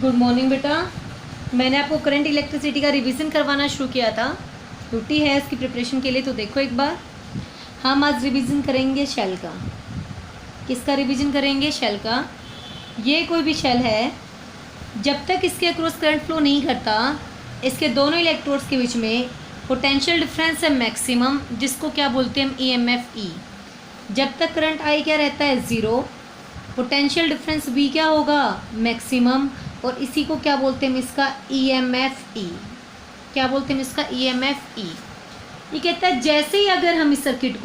Good morning बेटा। मैंने आपको करंट इलेक्ट्रिसिटी का रिवीजन करवाना शुरू किया था, ड्यूटी है इसकी प्रिपरेशन के लिए। तो देखो एक बार, हम आज रिवीजन करेंगे शेल का। किसका रिवीजन करेंगे? शेल का। ये कोई भी शेल है, जब तक इसके अक्रॉस करंट फ्लो नहीं करता, इसके दोनों इलेक्ट्रोड्स के बीच में पोटेंशियल डिफरेंस है मैक्सिमम, जिसको क्या बोलते हैं हम? EMF E। जब तक करंट आई क्या रहता है? ज़ीरो। पोटेंशियल डिफरेंस V क्या होगा? मैक्सिमम। और इसी को क्या बोलते हैं हम? इसका EMF E। क्या बोलते हैं हम इसका? EMF E। ये कहता है जैसे ही अगर हम इस सर्किट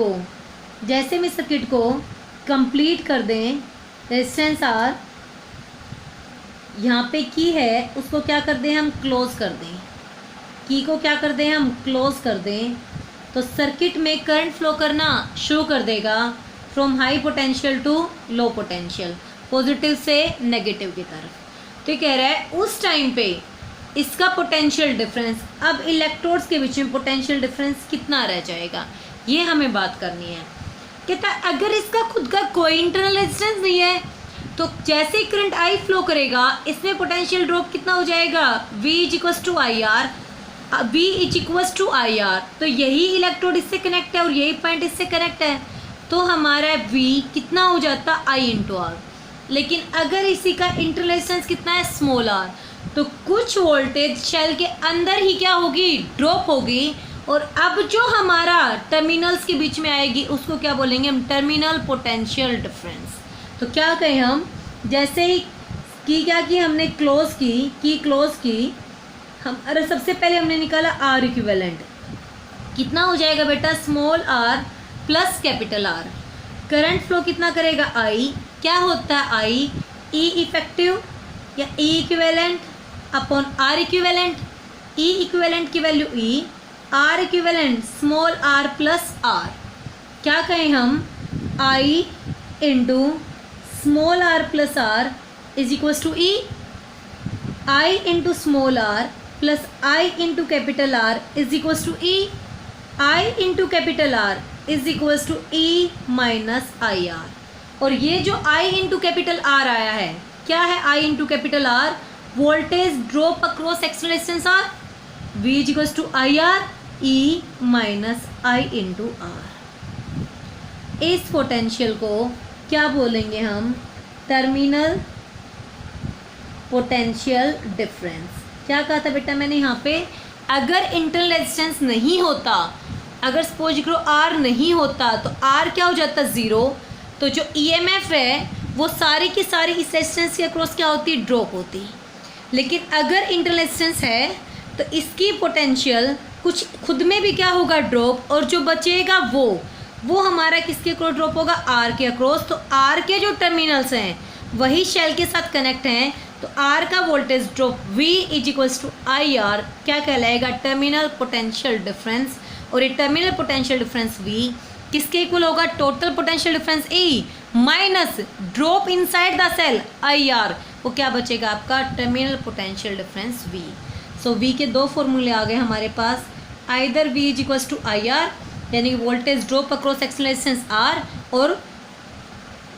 को कंप्लीट कर दें, रेजिस्टेंस R यहाँ पे की है, उसको क्या कर दें हम? क्लोज कर दें। की को क्या कर दें हम? क्लोज कर दें। तो सर्किट में करंट फ्लो करना शुरू कर देगा, from high potential to low potential, positive से नेगेटिव की तरफ। तो ये कह रहा है उस टाइम पे इसका पोटेंशियल डिफरेंस, अब इलेक्ट्रोड्स के बीच में पोटेंशियल डिफरेंस कितना रह जाएगा, ये हमें बात करनी है। कहता है अगर इसका खुद का कोई इंटरनल रेजिस्टेंस नहीं है, तो जैसे ही करंट आई फ्लो करेगा, इसमें पोटेंशियल ड्रॉप कितना हो जाएगा? V = IR। V = IR। तो यही इलेक्ट्रोड इससे कनेक्ट है और यही पॉइंट इससे कनेक्ट है, तो हमारा V कितना हो जाता? I × R। लेकिन अगर इसी का इंटरनल रेजिस्टेंस कितना है? स्मॉल r, तो कुछ वोल्टेज शेल के अंदर ही क्या होगी? ड्रॉप होगी। और अब जो हमारा टर्मिनल्स के बीच में आएगी, उसको क्या बोलेंगे हम? Terminal potential difference. तो क्या कहें हम? जैसे ही की क्या की हमने? क्लोज की हम, अरे सबसे पहले हमने निकाला R इक्विवेलेंट। कितना हो जाएगा बेटा? Small r plus capital R। Current flow कितना करेगा? I। क्या होता है I? E इफेक्टिव या E equivalent upon R equivalent. E equivalent की value E, R equivalent small r plus R। क्या कहें हम? I into small r plus R is equals to E। I into small r plus I into capital R is equals to E। I into capital R is equals to E minus IR। और ये जो I into capital R आया है, क्या है I into capital R? Voltage drop across external resistance R। V equals to IR, E minus I into R। इस potential को क्या बोलेंगे हम? Terminal potential difference. क्या कहा था बेटा मैंने यहाँ पे? अगर इंटरनल रेजिस्टेंस नहीं होता, अगर सपोज करो R नहीं होता, तो R क्या हो जाता? ज़ीरो। तो जो EMF है वो सारी की सारी इस रेजिस्टेंस के अक्रॉस क्या होती? ड्रॉप होती। लेकिन अगर इंटरनल रेजिस्टेंस है, तो इसकी पोटेंशियल कुछ खुद में भी क्या होगा? ड्रॉप। और जो बचेगा वो हमारा किसके अक्रॉस ड्रॉप होगा? R के अक्रॉस। तो R के जो टर्मिनल्स हैं वही शेल के साथ कनेक्ट हैं, तो R का वोल्टेज ड्रॉप V = IR क्या कहलाएगा? Terminal potential difference. और ये टर्मिनल पोटेंशियल डिफरेंस V किसके इक्वल होगा? Total potential difference E minus drop inside the cell IR। वो क्या बचेगा आपका? Terminal potential difference V। So V के दो फॉर्मूले आ गए हमारे पास। आइदर V = IR यानी कि voltage drop across external resistance R, और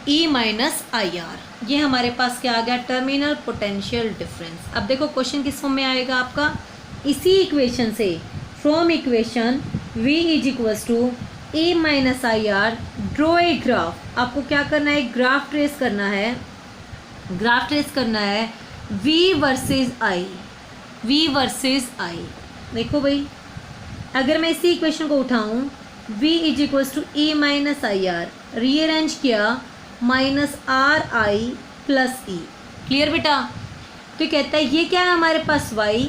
E माइनस IR। ये हमारे पास क्या आ गया? Terminal potential difference. अब देखो क्वेश्चन किस फॉर्म में आएगा आपका? इसी इक्वेशन से, from equation V = E minus IR, draw a graph. आपको क्या करना है? ग्राफ ट्रेस करना है। ग्राफ ट्रेस करना है V वर्सेस I। देखो भाई, अगर मैं इसी इक्वेशन को उठाऊं, V = E minus IR, rearrange किया, minus RI plus E। Clear बेटा? तो कहता है ये क्या है हमारे पास? Y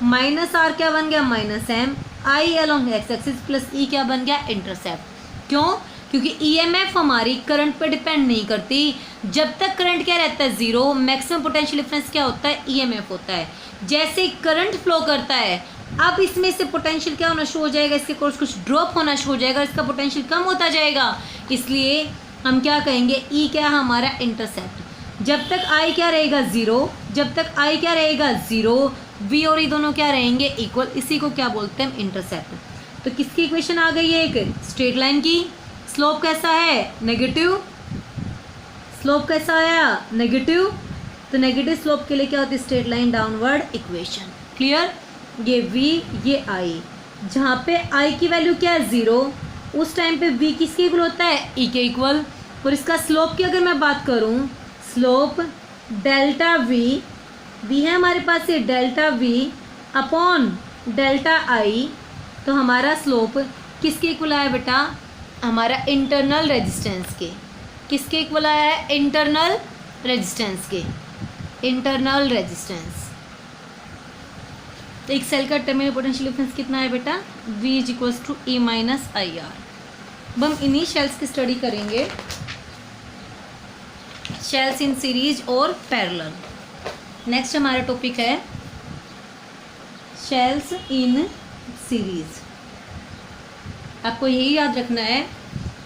माइनस R क्या बन गया? Minus M, I along x axis plus E क्या बन गया? इंटरसेप्ट। क्यों? क्योंकि EMF हमारी करंट पे डिपेंड नहीं करती। जब तक करंट क्या रहता है? ज़ीरो। मैक्सिमम पोटेंशियल डिफरेंस क्या होता है? EMF होता है। जैसे करंट फ्लो करता है, अब इसमें से पोटेंशियल क्या होना शुरू हो जाएगा? इसके कुछ ड्रॉप होना शुरू हो जाएगा, इसका पोटेंशियल कम होता जाएगा। इसलिए हम क्या कहेंगे? E क्या है हमारा? इंटरसेप्ट। जब तक I क्या रहेगा? ज़ीरो। जब तक I क्या रहेगा? ज़ीरो। V और E दोनों क्या रहेंगे? इक्वल। इसी को क्या बोलते हैं? इंटरसेप्ट। तो किसकी इक्वेशन आ गई है? एक स्ट्रेट लाइन की। स्लोप कैसा है? नेगेटिव। स्लोप कैसा आया? नेगेटिव। तो नेगेटिव स्लोप के लिए क्या होती है, straight line downward equation. Clear. ये v ये i, जहाँ पे i की वैल्यू क्या है 0, उस टाइम पे v किसके इक्वल होता है, e के इक्वल। और इसका स्लोप की अगर मैं बात करूँ, स्लोप डेल्टा v है हमारे पास, ये delta v upon delta i, तो हमारा स्लोप किसके इक्वल आया बेटा, हमारा इंटरनल रेजिस्टेंस के। किसके इक्वल आया है, इंटरनल रेजिस्टेंस के, इंटरनल रेजिस्टेंस। तो एक सेल का टर्मिनल पोटेंशियल डिफरेंस कितना है बेटा, V is equals to E minus I R. अब हम इन्हीं शेल्स की स्टडी करेंगे, शेल्स इन सीरीज और पैरेलल। नेक्स्ट हमारा टॉपिक है शेल्स इन सीरीज। आपको यही याद रखना है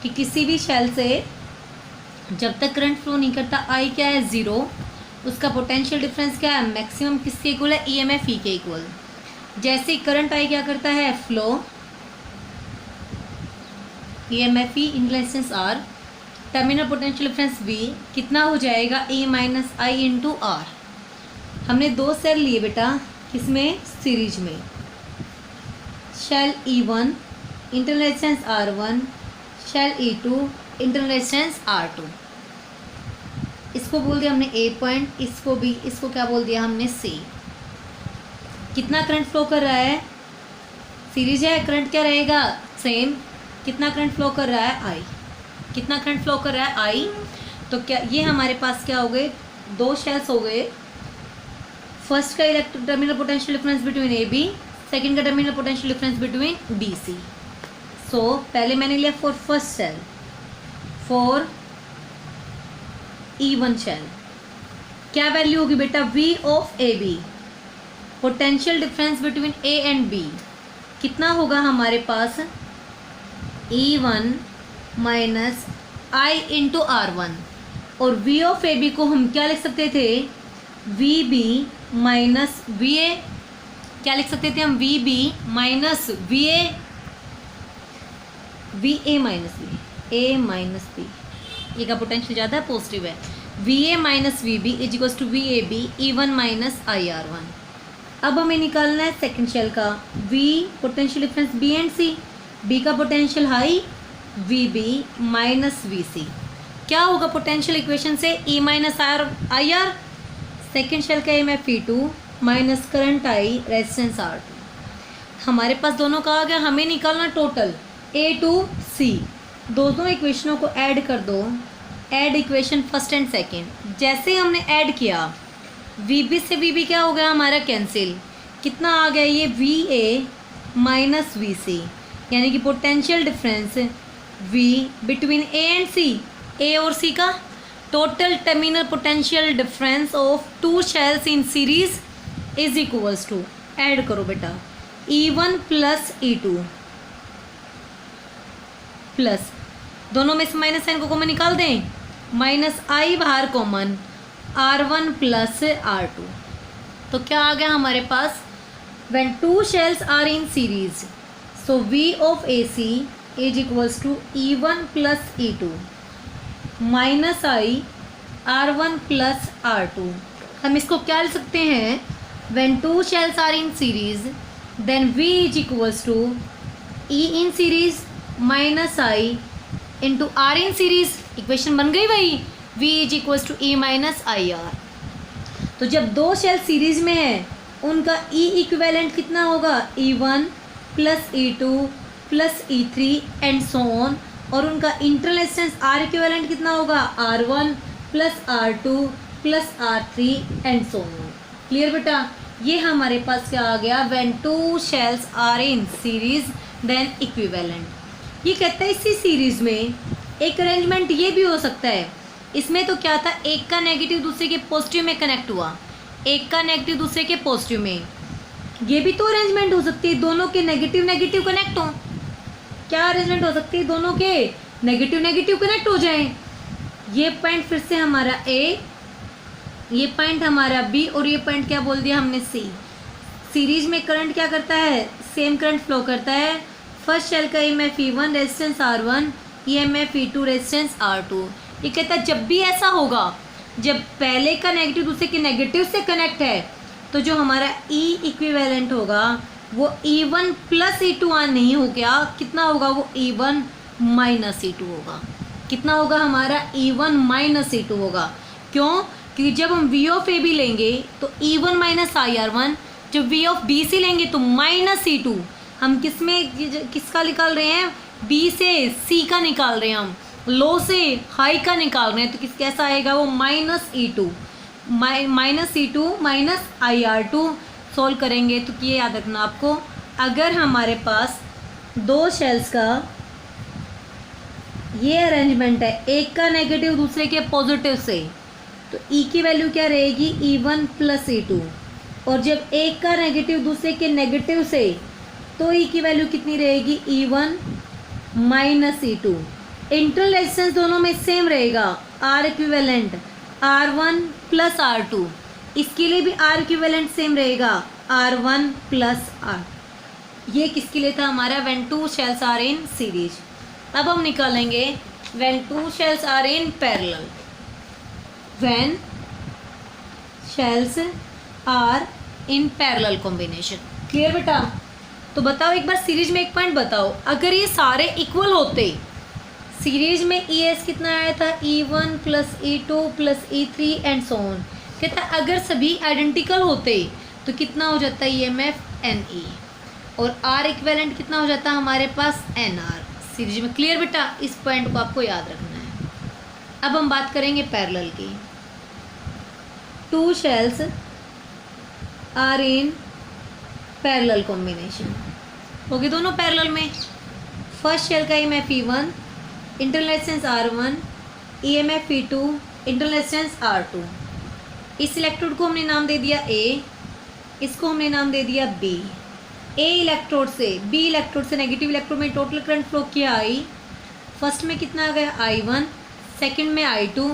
कि किसी भी शेल से जब तक करंट फ्लो नहीं करता, आई क्या है 0, उसका पोटेंशियल डिफरेंस क्या है, मैक्सिमम किसके इक्वल है, ईएमएफ ई के इक्वल। जैसे करंट आई क्या करता है, flow, EMF E in resistance R, terminal potential difference V कितना हो जाएगा, A minus I into R. हमने दो सेल लिए बेटा, किसमें, सीरीज में। Cell E1 internal resistance R1, cell E2 internal resistance R2। इसको बोल दिया हमने A पॉइंट, इसको भी, इसको क्या बोल दिया हमने C। कितना करंट फ्लो कर रहा है, सीरीज है, करंट क्या रहेगा, सेम। कितना करंट फ्लो कर रहा है, I। कितना करंट फ्लो कर रहा है, I। तो क्या ये हमारे पास क्या हो गए, दो शेल्स हो गए। फर्स्ट का electric terminal potential difference between A B, second का terminal potential difference between B C. So पहले मैंने लिया for first cell, for E1 cell, क्या वैल्यू होगी बेटा, V of A B, potential difference between A and B कितना होगा हमारे पास, E1 minus I into R1। और V ऑफ ए बी को हम क्या लिख सकते थे, VB माइनस VA। क्या लिख सकते थे हम, VB minus VA, VA minus B, A minus B। ये का पोटेंशियल ज़्यादा है, पॉजिटिव है। VA minus VB is equals to VAB E1 minus IR1। अब हमें निकालना है सेकंड शेल का, V potential difference B and C, B का पोटेंशियल हाई, VB माइनस VC। क्या होगा पोटेंशियल इक्वेशन से, E minus IR। Second cell का EMF E2 minus current I resistance R2। हमारे पास दोनों का आ गया, हमें निकालना टोटल A टू C। दोनों इक्वेशनों को ऐड कर दो, add equation first and second. जैसे हमने ऐड किया, VB से VB क्या हो गया हमारा, कैंसिल। कितना आ गया ये, VA माइनस VC, यानी कि potential difference V between A and C, A और C का total terminal potential difference of two cells in series is equals to, add करो बेटा, E1 प्लस E2 प्लस, दोनों में से माइनस साइन को कॉमन निकाल दें, माइनस आई बाहर कॉमन, R1 प्लस R2। तो क्या आ गया हमारे पास, when two cells are in series, so V of AC is equals to E1 plus E2 minus I R1 plus R2। हम इसको क्या लिख सकते हैं, when two cells are in series then V is equals to E in series minus I into R in series. Equation बन गई भाई, V is equals to E minus I R. तो जब दो शेल सीरीज में है, उनका E equivalent कितना होगा, E1 plus E2 plus E3 and so on. और उनका इंटरनल रेजिस्टेंस R इक्विवेलेंट कितना होगा, R1 plus R2 plus R3 and so on. Clear बेटा, ये हमारे पास क्या आ गया, when two cells are in series then equivalent. ये कहता है इसी सीरीज में एक अरेंजमेंट ये भी हो सकता है। इसमें तो क्या था, एक का नेगेटिव दूसरे के पॉजिटिव में कनेक्ट हुआ, एक का नेगेटिव दूसरे के पॉजिटिव में। ये भी तो अरेंजमेंट हो सकती है, दोनों के नेगेटिव नेगेटिव कनेक्ट हो। क्या अरेंजमेंट हो सकती है, दोनों के नेगेटिव नेगेटिव कनेक्ट हो जाएं। ये पॉइंट फिर से हमारा A, ये पॉइंट हमारा B और ये पॉइंट क्या बोल दिया हमने C। सीरीज में करंट क्या करता है, सेम करंट फ्लो करता है। फर्स्ट शेल का EMF E1 resistance R1, EMF E2 resistance R2। ये कहता है जब भी ऐसा होगा जब पहले का नेगेटिव दूसरे के नेगेटिव से कनेक्ट है तो जो हमारा ई इक्विवेलेंट होगा वो E1 प्लस E2 नहीं हो गया, कितना होगा वो E1 माइनस E2 होगा। कितना होगा हमारा E1 माइनस E2 होगा। क्यों? क्योंकि जब हम V ऑफ ए भी लेंगे तो E1 माइनस IR1, जब V ऑफ बी सी लेंगे तो माइनस E2। हम किसका निकाल रहे हैं? बी से सी का निकाल रहे हैं, हम लो से हाई का निकाल रहे हैं, तो कैसा आएगा वो minus E2 minus IR2। Solve करेंगे तो ये याद रखना आपको, अगर हमारे पास दो शेल्स का ये अरेंजमेंट है, एक का नेगेटिव दूसरे के पॉजिटिव से, तो E की वैल्यू क्या रहेगी? E1 plus E2। और जब एक का नेगेटिव दूसरे के नेगेटिव से, तो E की वैल्यू कितनी रहेगी? E1 minus E2। Internal resistance दोनों में सेम रहेगा, R equivalent R1 plus R2। इसके लिए भी R इक्विवेलेंट सेम रहेगा, R1 प्लस R। ये किसके लिए था हमारा? When two cells are in series. अब हम निकालेंगे when two cells are in parallel. When cells are in parallel combination. Clear बेटा? तो बताओ एक बार सीरीज में एक पॉइंट बताओ, अगर ये सारे इक्वल होते, सीरीज में ES कितना आया था? E1 plus E2 plus E3 and so on. कहता है अगर सभी आइडेंटिकल होते तो कितना हो जाता है EMF NE, और R इक्विवेलेंट कितना हो जाता है हमारे पास NR सीरीज में। क्लियर बेटा? इस पॉइंट को आपको याद रखना है। अब हम बात करेंगे पैरेलल की। Two cells are in parallel combination, हो गए दोनों पैरेलल में। फर्स्ट शेल का EMF E1, internal resistance R1, EMF E2, internal resistance R2। इस इलेक्ट्रोड को हमने नाम दे दिया A, इसको हमने नाम दे दिया B। A इलेक्ट्रोड से B इलेक्ट्रोड से नेगेटिव इलेक्ट्रोड में टोटल करंट फ्लो किया I। फर्स्ट में कितना आ गया? I1, सेकंड में I2,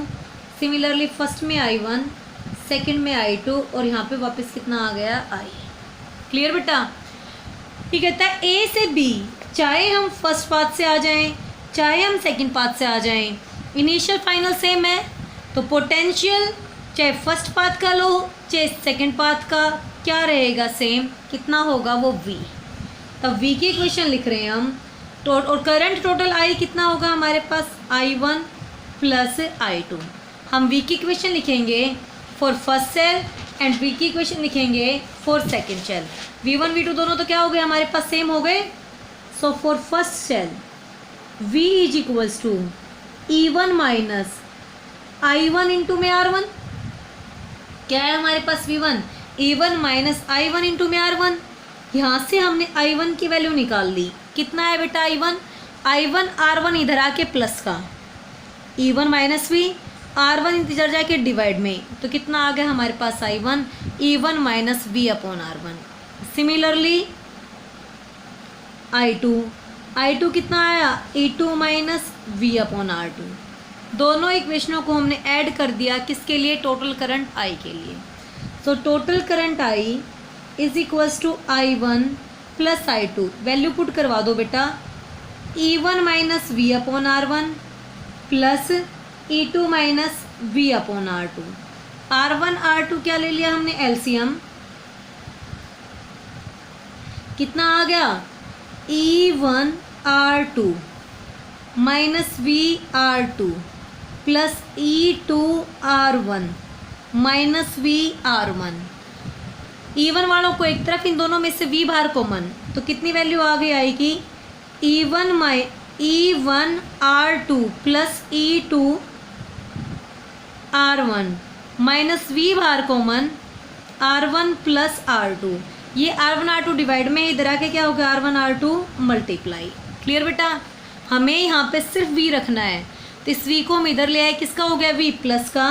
सिमिलरली फर्स्ट में I1, सेकंड में I2, और यहाँ पे वापस कितना आ गया? I। क्लियर बेटा? ठीक कहता है A से B, चाहे हम फर्स्ट पाथ से आ जाएं चाहे हम सेकंड पाथ से आ जाएं, इनिशियल फाइनल सेम है, तो पोटेंशियल चाहे फर्स्ट पाथ का लो चाहे सेकंड पाथ का, क्या रहेगा? सेम। कितना होगा वो? V। तब V की इक्वेशन लिख रहे हैं हम। और करंट टोटल I कितना होगा हमारे पास? I1 plus I2। हम V की इक्वेशन लिखेंगे for first cell and V की इक्वेशन लिखेंगे for second cell. V1 V2 दोनों तो क्या हो गए हमारे पास? सेम हो गए। So for first cell V is equals to E1 minus I1 into में R1। क्या है हमारे पास? V1 E1 minus I1 into में R1। यहाँ से हमने I1 की वैल्यू निकाल ली। कितना है बेटा I1 R1 इधर आके प्लस का, E1 माइनस V, R1 इधर जाके डिवाइड में, तो कितना आ गया हमारे पास I1 E1 minus V upon R1। Similarly I2 कितना आया? E2 minus V upon R2। दोनों इक्वेशनों को हमने ऐड कर दिया किसके लिए? टोटल करंट I के लिए। So total current I is equals to I1 plus I2। Value put करवा दो बेटा। E1 minus V upon R1 plus E2 minus V upon R2। R1 R2 क्या ले लिया हमने? LCM। कितना आ गया? E1 R2 minus V R2 plus E2 R1 minus V R1। E1 वालों को एक तरफ, इन दोनों में से V बाहर कॉमन, तो कितनी वैल्यू आ गई आएगी? E1 R2 plus E2 R1 minus V बाहर कॉमन R1 प्लस R2। ये R1 R2 डिवाइड में इधर आके क्या हो गया? R1 R2 multiply. क्लियर बेटा? हमें यहाँ पे सिर्फ V रखना है, तो इस V को हम इधर ले आए, किसका हो गया? V प्लस का।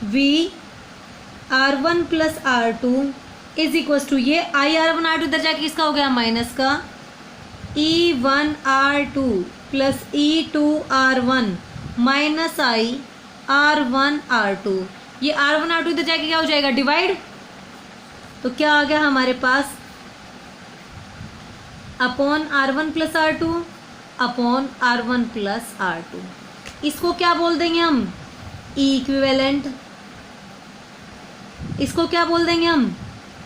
V R1 plus R2 is equals to, ये R1 R2 इधर जाके किसका हो गया? माइनस का। E1 R2 plus E2 R1 minus R1 R2। ये R1 R2 इधर जाके क्या हो जाएगा? डिवाइड। तो क्या आ गया हमारे पास? Upon R1 plus R2 upon R1 plus R2। इसको क्या बोल देंगे हम? E equivalent. इसको क्या बोल देंगे हम,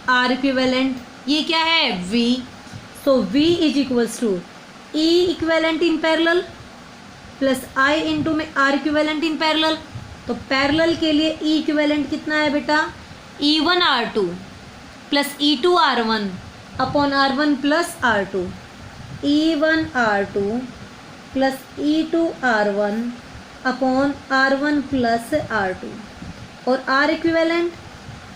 आर इक्विवेलेंट। ये क्या है, V. So V is equals to E equivalent in parallel plus I into में आर इक्विवेलेंट इन पैरेलल। तो पैरेलल के लिए ई इक्विवेलेंट कितना है बेटा, E1 R2 plus E2 R1 upon R1 plus R2। E1 R2 plus E2 R1 upon R1 plus R2। और R equivalent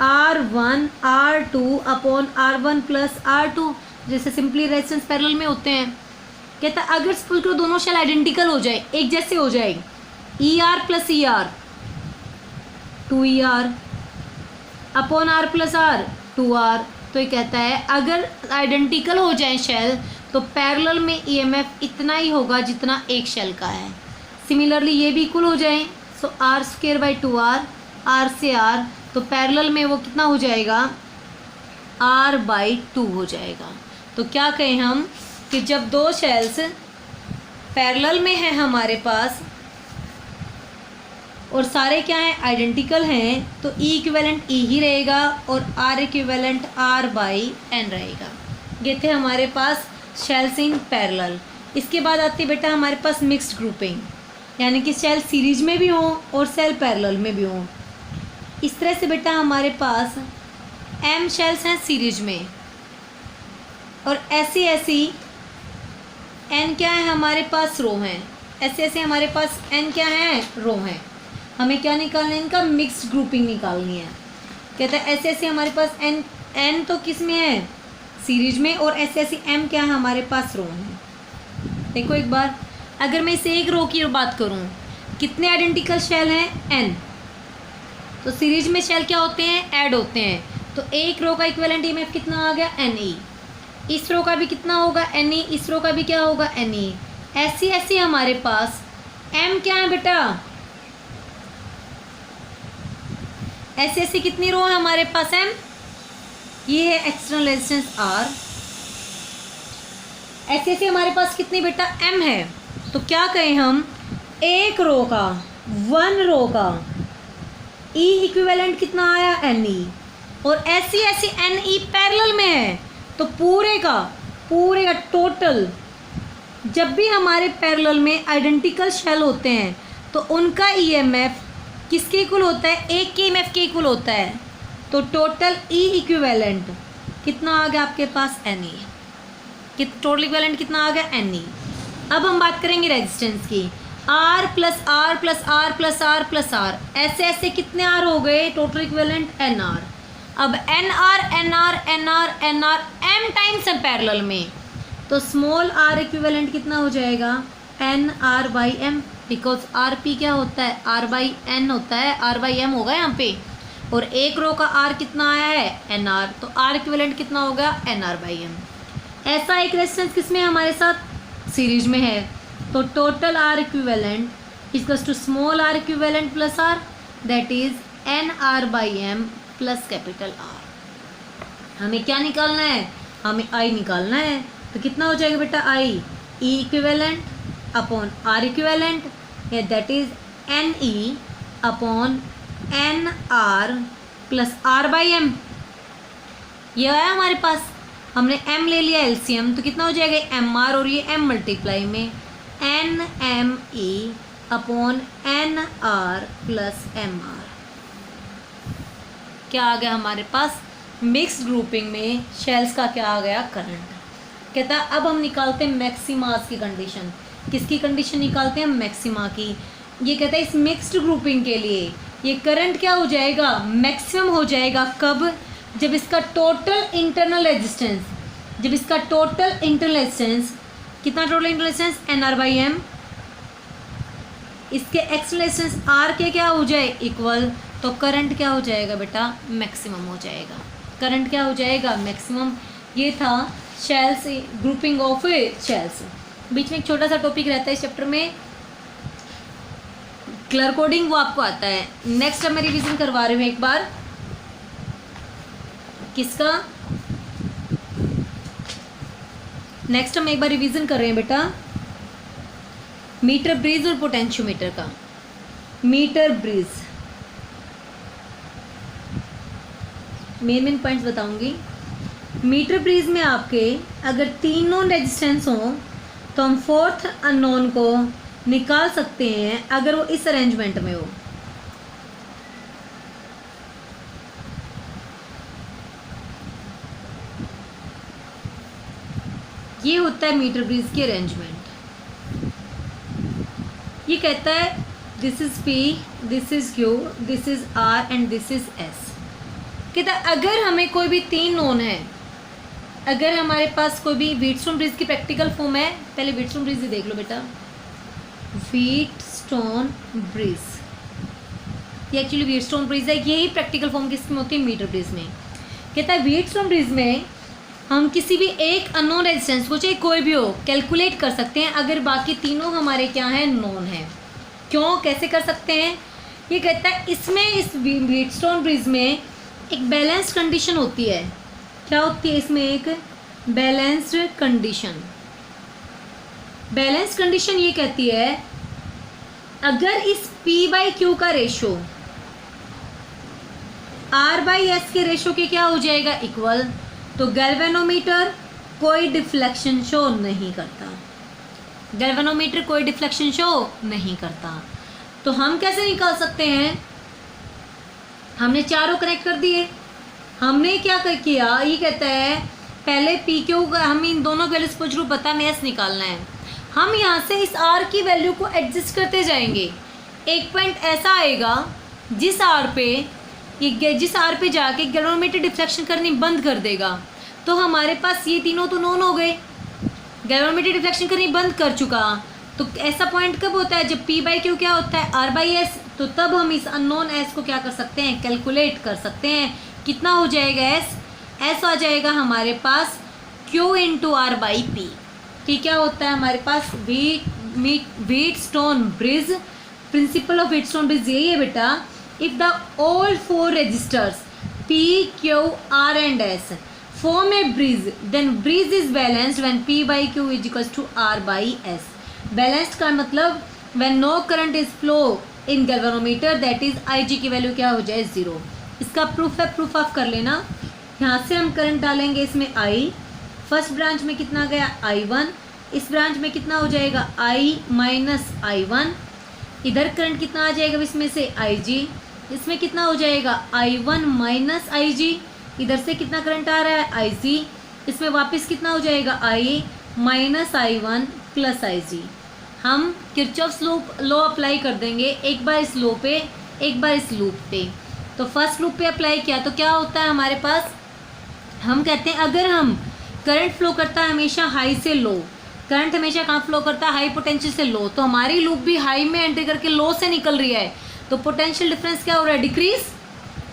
R1 R2 upon R1 plus R2, जैसे simply resistance parallel में होते हैं। कहता है अगर सपोज करो दोनों शेल आइडेंटिकल हो जाए, एक जैसे हो जाए, ER plus ER 2ER upon R plus R 2R, तो ये कहता है अगर आइडेंटिकल हो जाए शेल तो पैरेलल में EMF इतना ही होगा जितना एक शेल का है। सिमिलरली ये भी इक्वल हो जाए, सो R² बाई 2R, R से R, तो पैरेलल में वो कितना हो जाएगा, R बाई 2 हो जाएगा। तो क्या कहें हम कि जब दो शेल्स पैरेलल में हैं हमारे पास और सारे क्या हैं, आइडेंटिकल हैं, तो ई इक्विवेलेंट ई ही रहेगा और R equivalent R by N रहेगा। ये थे हमारे पास शेल्स इन पैरेलल। इसके बाद आती है बेटा हमारे पास मिक्स्ड ग्रुपिंग, यानी कि सेल सीरीज में भी हों और सेल पैरेलल में भी हों। इस तरह से बेटा हमारे पास एम शेल्स हैं सीरीज में और ऐसी ऐसी एन क्या है हमारे पास, रो हैं। ऐसे ऐसे हमारे पास एन क्या है, रो हैं। हमें क्या निकालना है, इनका मिक्स्ड ग्रुपिंग निकालनी है। कहता है ऐसे ऐसे हमारे पास एन तो किस में है, सीरीज में, और ऐसे ऐसी एम क्या है हमारे पास, रो हैं। देखो एक बार, अगर मैं इसे एक रो की बात करूं, कितने आइडेंटिकल शेल हैं, एन। तो सीरीज में शेल क्या होते हैं, ऐड होते हैं। तो एक रो का इक्विवेलेंट ईएमएफ कितना आ गया, NE। इस रो का भी कितना होगा, NE। इस रो का भी क्या होगा, NE। ऐसी ऐसी हमारे पास M क्या है बेटा, ऐसी ऐसी कितनी रो है हमारे पास, M। ये है एक्सटर्नल रेजिस्टेंस R। ऐसी ऐसी हमारे पास कितनी बेटा, M है। तो क्या कहें हम, एक रो का, वन रो का E इक्विवेलेंट कितना आया, NE। और ऐसी ऐसी NE पैरेलल में है, तो पूरे का टोटल, जब भी हमारे पैरेलल में आइडेंटिकल शेल होते हैं तो उनका ईएमएफ किसके इक्वल होता है, एक के ईएमएफ के इक्वल होता है। तो टोटल ई इक्विवेलेंट कितना आ गया आपके पास, NE। टोटल इक्विवेलेंट कितना आ गया, NE। अब हम बात करेंगे रेजिस्टेंस की, R plus R plus R plus R plus R, ऐसे ऐसे कितने R हो गए, टोटल इक्विवेलेंट NR। अब NR NR NR NR M times है पैरेलल में, तो स्मॉल r इक्विवेलेंट कितना हो जाएगा, NR by M, because RP क्या होता है, R बाई N होता है, R बाई M होगा यहाँ पे। और एक रो का R कितना आया है, NR, तो R इक्विवेलेंट कितना होगा, NR बाई M। ऐसा एक रेजिस्टेंस किस में हमारे साथ, सीरीज में है। तो total R equivalent equals to small r equivalent plus R, that is NR by M plus capital R। हमें क्या निकालना है, हमें I निकालना है। तो कितना हो जाएगा बेटा, I E equivalent upon R equivalent, that is NE upon NR plus R by M। ये आया हमारे पास, हमने M ले लिया LCM, तो कितना हो जाएगा MR, और ये M मल्टीप्लाई में NME upon NR plus MR। क्या आ गया हमारे पास, मिक्स्ड ग्रुपिंग में शेल्स का क्या आ गया, करंट। कहता है अब हम निकालते हैं मैक्सिमास की कंडीशन। किसकी कंडीशन निकालते हैं, मैक्सिमा की। ये कहता है इस मिक्स्ड ग्रुपिंग के लिए ये करंट क्या हो जाएगा, मैक्सिमम हो जाएगा। कब, जब इसका टोटल इंटरनल रेजिस्टेंस, कितना total internal resistance, NR by M, इसके एक्सटर्नल रेजिस्टेंस R के क्या हो जाए, इक्वल। तो करंट क्या हो जाएगा बेटा, मैक्सिमम हो जाएगा। करंट क्या हो जाएगा, मैक्सिमम। ये था शेल्स, ग्रुपिंग ऑफ शेल्स। बीच में एक छोटा सा टॉपिक रहता है इस चैप्टर में, कलर कोडिंग, वो आपको आता है। नेक्स्ट मैं रिवीजन करवा रही हूँ एक बार, किसका, नेक्स्ट हम एक बार रिवीजन कर रहे हैं बेटा, मीटर ब्रिज और पोटेंशियोमीटर का। मीटर ब्रिज, मेन पॉइंट्स बताऊंगी। मीटर ब्रिज में आपके अगर 3 नोन रेजिस्टेंस हों तो हम 4th अननोन को निकाल सकते हैं अगर वो इस अरेंजमेंट में हो। ये होता है मीटर ब्रिज की अरेंजमेंट। ये कहता है this is P, this is Q, this is R and this is S। कहता है अगर हमें कोई भी 3 नोन है, अगर हमारे पास कोई भी व्हीटस्टोन ब्रिज की प्रैक्टिकल फॉर्म है, पहले व्हीटस्टोन ब्रिज ही देख लो बेटा। व्हीटस्टोन ब्रिज ये एक्चुअली व्हीटस्टोन ब्रिज है, यही प्रैक्टिकल फॉर्म किसमें होती है? मीटर ब्रिज में। कहता है व्हीटस्टोन ब्रिज में हम किसी भी एक अननोन रेजिस्टेंस को, चाहे कोई भी हो, कैलकुलेट कर सकते हैं अगर बाकी तीनों हमारे क्या हैं? नोन हैं। क्यों, कैसे कर सकते हैं? ये कहता है इसमें, इस व्हीटस्टोन ब्रिज में एक बैलेंस्ड कंडीशन होती है। क्या होती है इसमें? एक बैलेंस्ड कंडीशन। बैलेंस्ड कंडीशन ये कहती है अगर इस P/Q का रेशो R/S के रेशो के क्या हो जाएगा? इक्वल, तो गैल्वेनोमीटर कोई डिफ्लेक्शन शो नहीं करता। गैल्वेनोमीटर कोई डिफ्लेक्शन शो नहीं करता। तो हम कैसे निकाल सकते हैं? हमने चारों कनेक्ट कर दिए। हमने क्या किया? ये कहता है पहले PQ का, हम इन दोनों की वैल्यूज पूछ रू पता हमें S निकालना है। हम यहाँ से इस R की वैल्यू को एडजस्ट करते जाएंगे। एक पॉइंट ऐसा आएगा जिस R पे जाके गैल्वेनोमीटर डिफ्लेक्शन करनी बंद कर देगा। तो हमारे पास ये तीनों तो नोन हो गए, गैल्वेनोमीटर डिफ्लेक्शन करनी बंद कर चुका। तो ऐसा पॉइंट कब होता है? जब P/Q क्या होता है? R/S। तो तब हम इस अननोन S को क्या कर सकते हैं? कैलकुलेट कर सकते हैं। कितना हो जाएगा S? S आ जाएगा हमारे पास Q × R/P। ठीक, क्या होता है हमारे पास? Wheatstone bridge, principle of Wheatstone bridge यही है बेटा। If the all 4 resistors P, Q, R and S form a bridge, then bridge is balanced when P/Q is equals to R/S। Balanced का मतलब when no current is flow in galvanometer, that is Ig की value क्या हो जाए? 0। इसका proof है, proof of कर लेना। यहाँ से हम करंट डालेंगे इसमें I, फर्स्ट ब्रांच में कितना गया? I1, इस ब्रांच में कितना हो जाएगा? I minus I1। इधर करंट कितना आ जाएगा इसमें से? Ig। इसमें कितना हो जाएगा? I1 minus Ig। इधर से कितना करंट आ रहा है? Ic। इसमें वापस कितना हो जाएगा? I minus I1 plus Ig। हम किरचॉफ्स लॉ अप्लाई कर देंगे, एक बार इस लॉ पे, एक बार इस लूप पे। तो फर्स्ट लूप पे अप्लाई किया तो क्या होता है हमारे पास? हम कहते हैं अगर हम करंट फ्लो करता है हमेशा हाई से लो, करंट हमेशा कहाँ फ्लो करता है? हाई पोटेंशियल से लो। तो हमारी लूप भी हाई में एंट्री करके लो से निकल रही है, तो पोटेंशियल डिफरेंस क्या हो रहा है? डिक्रीज।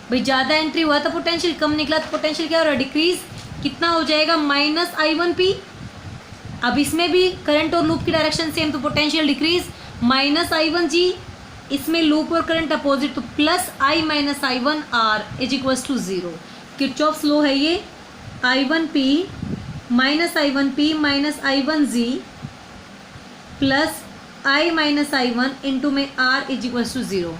भाई ज़्यादा एंट्री हुआ तो पोटेंशियल कम निकला, तो पोटेंशियल क्या हो रहा है? डिक्रीज। कितना हो जाएगा? Minus I1P। अब इसमें भी करंट और लूप की डायरेक्शन सेम, तो पोटेंशियल डिक्रीज। माइनस I1G, इसमें लूप और करंट अपोजिट, तो plus I minus I1 R is equals to 0। Kirchhoff's law है ये। I1P minus I1P minus I1G plus I minus I1 into में R is equals to 0।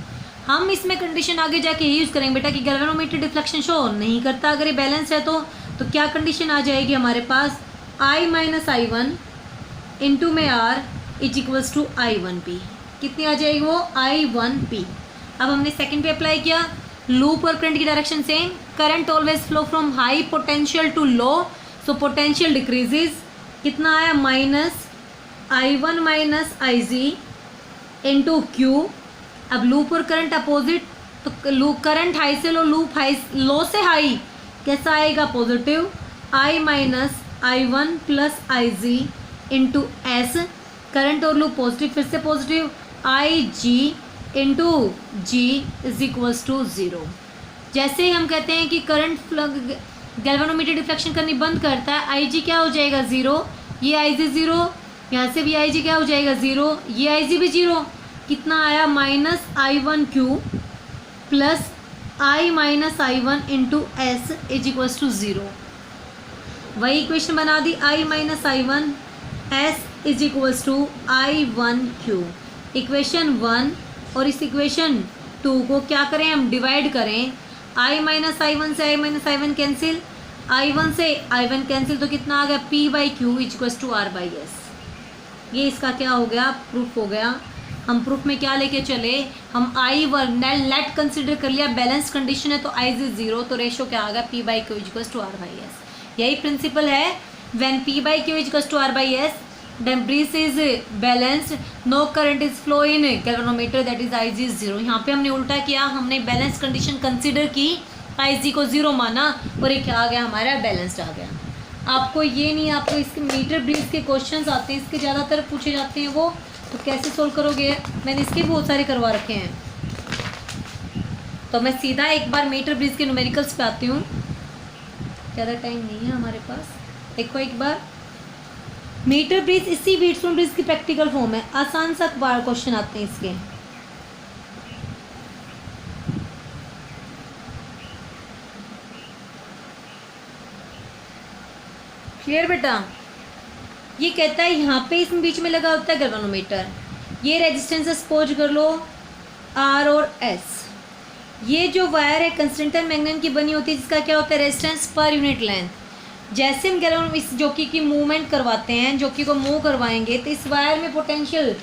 हम इसमें condition आगे जाके ये यूज़ करेंगे बेटा कि गैल्वेनोमीटर डिफ्लेक्शन शो नहीं करता अगर ये बैलेंस है तो क्या कंडीशन आ जाएगी हमारे पास? I माइनस I1 इंटू में R is equals to I1P। कितनी आ जाएगी वो? I1P। अब हमने सेकंड पे अप्लाई किया, लूप और करंट की direction same. Current always flow from high potential to low, so potential decreases. कितना आया? Minus I1 minus Ig into Q। अब लूप और करंट अपोजिट, तो लूप करंट हाई से लो, लूप हाई लो से high, कैसा आएगा? Positive. I minus I1 plus Ig into S। Current और लूप पॉजिटिव, फिर से positive. Ig into G is equals to 0। जैसे ही हम कहते हैं कि करंट गैल्वेनोमीटर डिफ्लेक्शन करनी बंद करता है, Ig क्या हो जाएगा? 0। ये Ig 0, यहाँ से भी Ig क्या हो जाएगा? 0। ये Ig भी 0। कितना आया? Minus I1Q plus I minus I1 into S is equals to 0। वही इक्वेशन बना दी, I minus I1 S is equals to I1Q। Equation 1 और इस इक्वेशन 2 को क्या करें हम? डिवाइड करें। आई माइनस आई वन से i minus i one cancel, i one से आई वन कैंसिल, तो कितना आ गया P by Q equals to are by s. ये इसका क्या हो गया, प्रूफ हो गया। हम प्रूफ में क्या लेके चले, हम आई वन नेट कंसिडर कर लिया, बैलेंस कंडीशन है तो आई इज 0, तो रेशो क्या आ गया P by Q equals to are by S. यही प्रिंसिपल है, when P by Q equals to are by S then breeze is balanced, no current is flow in galvanometer, that is Ig is 0। यहाँ पे हमने उल्टा किया, हमने balance condition consider की, Ig को 0 माना और ये क्या आ गया हमारा बैलेंस्ड आ गया। आपको ये नहीं, आपको इसके मीटर ब्रीज के क्वेश्चंस आते हैं, इसके ज़्यादातर पूछे जाते हैं वो, तो कैसे सोल्व करोगे, मैंने इसके बहुत सारे करवा रखे हैं। तो मैं सीधा एक बार मीटर ब्रीज के न्यूमेरिकल्स पे आती हूँ, ज़्यादा टाइम नहीं है हमारे पास। देखो एक बार मीटर ब्रिज इसी व्हीटस्टोन ब्रिज की प्रैक्टिकल फॉर्म है, आसान सा बार क्वेश्चन आते हैं इसके। क्लियर बेटा, ये कहता है यहाँ पे इसमें बीच में लगा होता है गैल्वेनोमीटर, ये रेजिस्टेंस सपोज कर लो आर और एस, ये जो वायर है कंस्टेंटर मैग्नेट की बनी होती है जिसका क्या होता है रेजिस्टेंस पर यूनिट लेंथ। जैसे हम गैल्वेनो इस जॉकी की मूवमेंट करवाते हैं, जॉकी को मूव करवाएंगे तो इस वायर में पोटेंशियल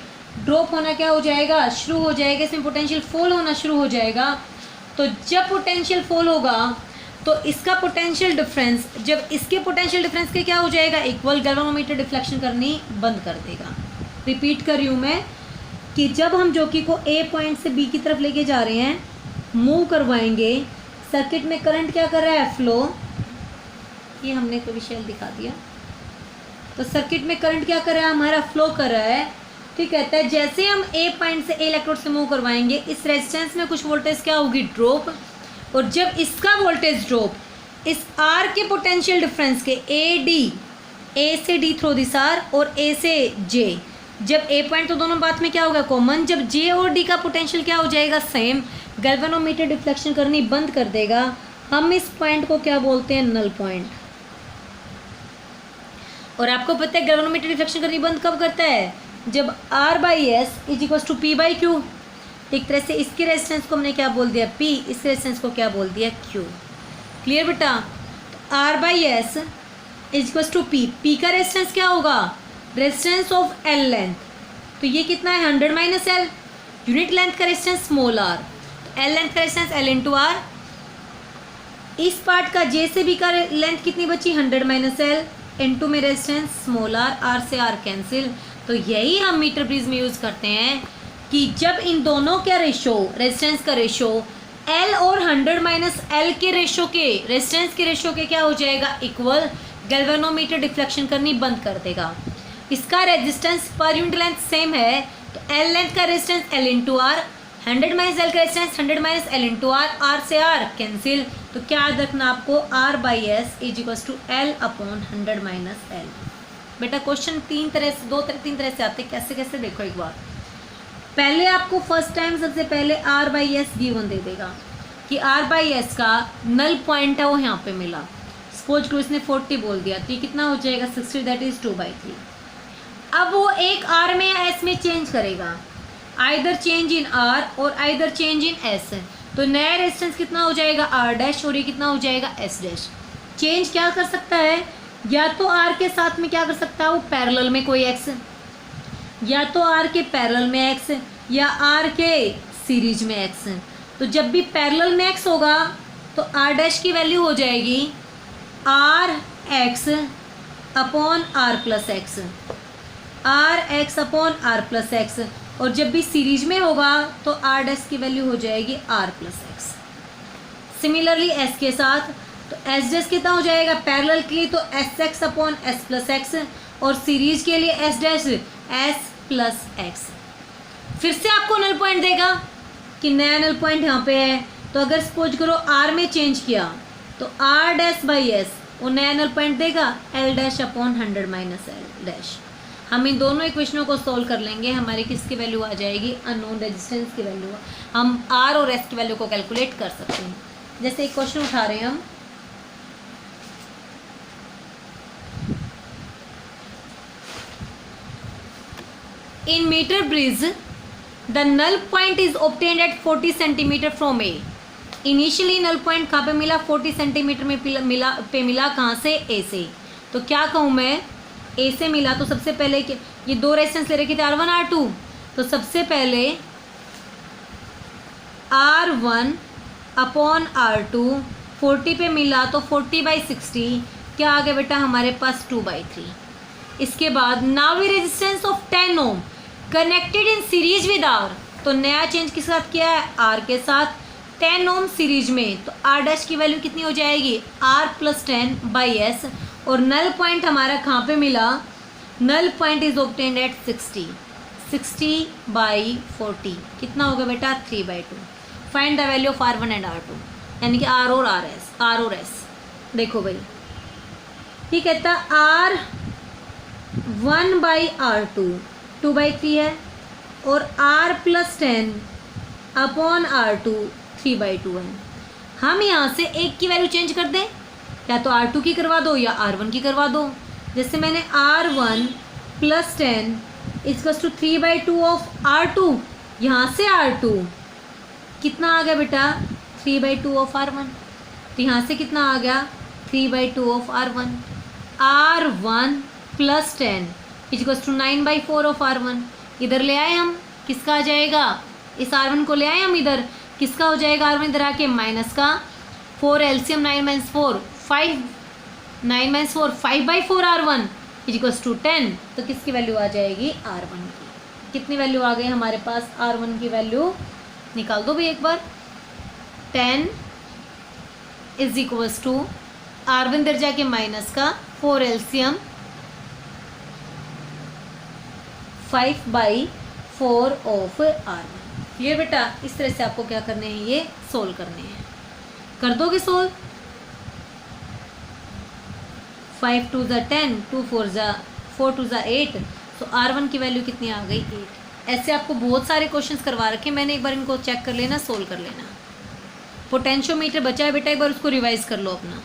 ड्रॉप होना क्या हो जाएगा, शुरू हो जाएगा, इसमें पोटेंशियल फॉल होना शुरू हो जाएगा। तो जब पोटेंशियल फॉल होगा तो इसका पोटेंशियल डिफरेंस, जब इसके पोटेंशियल डिफरेंस के क्या हो जाएगा इक्वल, गैल्वेनोमीटर डिफ्लेक्शन करनी बंद कर देगा। रिपीट कर रही हूँ मैं कि जब हम जॉकी को ए पॉइंट से बी की तरफ लेके जा रहे हैं, मूव करवाएंगे, सर्किट में करंट क्या कर रहा है फ्लो, ये हमने कोई विषय दिखा दिया, तो सर्किट में करंट क्या कर रहा है हमारा फ्लो कर रहा है। ठीक कहता है जैसे हम ए पॉइंट से ए इलेक्ट्रोड से मूव करवाएंगे, इस रेजिस्टेंस में कुछ वोल्टेज क्या होगी ड्रॉप, और जब इसका वोल्टेज ड्रॉप इस आर के पोटेंशियल डिफरेंस के ए डी, ए से डी थ्रो दिस आर और ए से जे, जब ए पॉइंट तो दोनों बात में क्या होगा कॉमन, जब जे और डी का पोटेंशियल क्या हो जाएगा सेम, गैल्वेनोमीटर डिफ्लेक्शन करनी बंद कर देगा। हम इस पॉइंट को क्या बोलते हैं नल पॉइंट। और आपको पता है गैल्वेनोमीटर डिफ्लेक्शन करनी बंद कब करता है, जब R by S is equal to P by Q. एक तरह से इसके रेजिस्टेंस को हमने क्या बोल दिया P, इस रेजिस्टेंस को क्या बोल दिया Q। क्लियर बेटा, R by S is equal to P, P का रेजिस्टेंस क्या होगा रेजिस्टेंस ऑफ L लेंथ, तो ये कितना है 100 माइनस L, यूनिट लेंथ का रेजिस्टेंस स्मॉल r, तो L लेंथ का रेजिस्टेंस L इंटू आर। इस पार्ट का J से B का लेंथ कितनी बची 100 माइनस L इनटू में रेजिस्टेंस स्मॉल आर, आर से आर कैंसिल। तो यही हम मीटर ब्रिज में यूज़ करते हैं कि जब इन दोनों का रेशो, रेजिस्टेंस का रेशो L और 100 माइनस L के रेशो के, रेजिस्टेंस के रेशो के क्या हो जाएगा इक्वल, गैल्वेनोमीटर डिफ्लेक्शन करनी बंद कर देगा। इसका resistance per unit length same है, तो L लेंथ का resistance L into R, 100 minus L का resistance 100 minus L into R, R से आर कैंसिल। तो क्या याद रखना आपको R by S is equal to L upon 100 minus L। बेटा क्वेश्चन तीन तरह से आते हैं, कैसे कैसे देखो एक बार। पहले आपको फर्स्ट टाइम सबसे पहले R बाई एस गिवन दे देगा कि R बाई एस का नल पॉइंट है वो यहाँ पे मिला, सपोज करो इसने 40 बोल दिया, तो ये कितना हो जाएगा 60, दैट इज 2/3। अब वो एक R में या S में चेंज करेगा, आइदर चेंज इन R और आइदर चेंज इन S, तो नया रेजिस्टेंस कितना हो जाएगा R डैश और ये कितना हो जाएगा S डैश। चेंज क्या कर सकता है, या तो R के साथ में क्या कर सकता है वो पैरेलल में कोई X, या तो R के पैरेलल में X या R के सीरीज में X। तो जब भी पैरेलल में X होगा तो R डैश की वैल्यू हो जाएगी R X upon R plus X, R X upon R plus X, और जब भी सीरीज में होगा तो R डैश की वैल्यू हो जाएगी R plus X। Similarly S के साथ, तो S डैश कितना हो जाएगा पैरेलल के लिए तो SX upon S plus X, और सीरीज के लिए S dash S plus X। फिर से आपको नल पॉइंट देगा कि नया नल पॉइंट यहाँ पे है, तो अगर सपोज करो R में चेंज किया तो R डैश बाई S वो नया नल पॉइंट देगा L dash upon 100 minus L dash. हम इन दोनों इक्वेशनों को सॉल्व कर लेंगे, हमारी किसकी वैल्यू आ जाएगी अननोन रेजिस्टेंस की वैल्यू, हम R और S की वैल्यू को कैलकुलेट कर सकते हैं। जैसे एक क्वेश्चन उठा रहे हैं हम, in meter bridge the null point is obtained at 40 centimeter from A। Initially null point कहाँ पे मिला, 40 सेंटीमीटर में मिला कहाँ से, ए से। तो क्या कहूँ मैं, ए से मिला तो सबसे पहले ये दो रेजिस्टेंस ले रखे थे R1 R2, तो सबसे पहले R1 अपॉन R2 40 पे मिला तो 40/60 क्या आ गया बेटा हमारे पास 2/3। इसके बाद now we resistance of 10 ohm connected in series with R, तो नया चेंज किस साथ किया है, R के साथ, 10 ओम सीरीज में, तो R डैश की वैल्यू कितनी हो जाएगी, R + 10/S। और नल पॉइंट हमारा कहाँ पे मिला, null point is obtained at 60/40 कितना होगा बेटा 3/2। Find the value of R1 and R2, यानी कि R और S। देखो भाई ये कहता R1/R2 2/3 है, और R + 10 अपॉन R2 3/2 है। हम यहाँ से एक की वैल्यू चेंज कर दें, या तो R2 की करवा दो या R1 की करवा दो। जैसे मैंने R1 + 10 = 3/2 ऑफ R2, यहाँ से R2 कितना आ गया बेटा 3/2 ऑफ R1, तो यहाँ से कितना आ गया 3/2 of R1। R1 + 10 = 9/4 of R1, इधर ले आए हम, किसका आ जाएगा, इस R1 को ले आए हम इधर, किसका हो जाएगा R1 इधर आके माइनस का, 4 LCM 9 - 4 5, 9 - 4 5/4 R1 = 10, तो किसकी वैल्यू आ जाएगी R1 की। कितनी वैल्यू आ गई हमारे पास, R1 की वैल्यू निकाल दो भाई एक बार, 10 = R1 इधर जाके माइनस का 4 LCM 5/4 ऑफ R1। ये बेटा इस तरह से आपको क्या करने हैं, ये सोल्व करने हैं। कर दोगे सोल्व, 5 × 2 = 10, 2 × 4 = 4 × 2 = 8, तो R1 की वैल्यू कितनी आ गई 8। ऐसे आपको बहुत सारे क्वेश्चंस करवा रखे, मैंने एक बार इनको चेक कर लेना, सोल्व कर लेना। पोटेंशियोमीटर बचा है बेटा, एक बार उसको रिवाइज कर लो अपना।